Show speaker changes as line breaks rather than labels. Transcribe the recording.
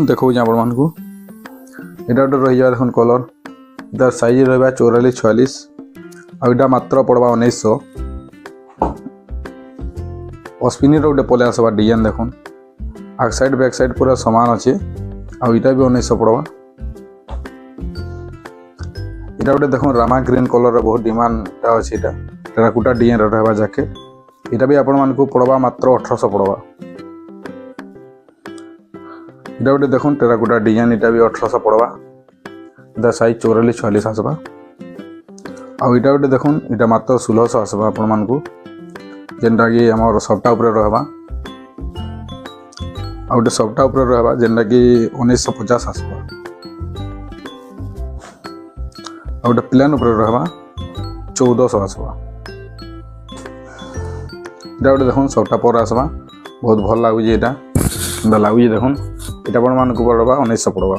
देखो आपण को एटा गोटे रही जाए देखो कलर इधर साइज रहा 44-46 आईटा मात्र पड़वा 1900 अस्पिनी गोटे पले आसवा डिजाइन देखो आग साइड बैक साइड पूरा सामान अच्छे आईटा भी 1900 पड़वा। इटा गोटे देखो रामा ग्रीन कलर बहुत डिमांड अच्छे टेराकोटा डिजाइन रहा जैकेट इटा भी आपण मानक पड़वा मात्र 1800 पड़वा। इटा गोटे देखो टेराकोटा डिजाइन इटा भी 1800 पड़वा इधर साइज 44-46 आसवा। आईटा गोटे देखो इटा मात्र 1600 आसवा आपण मानक जेनटा कि आम सप्टा उपर रहा आउटे सप्टा उपर रहा जेनटा कि 1950 आसवा। आउटे प्लेन उपर रहा 1400 आसवा। इटा गोटे देखो सप्टा पर आसवा बहुत भल लगुच यहाँ लगुच देखो इटा आपण मानक पड़वा 1900 पड़वा।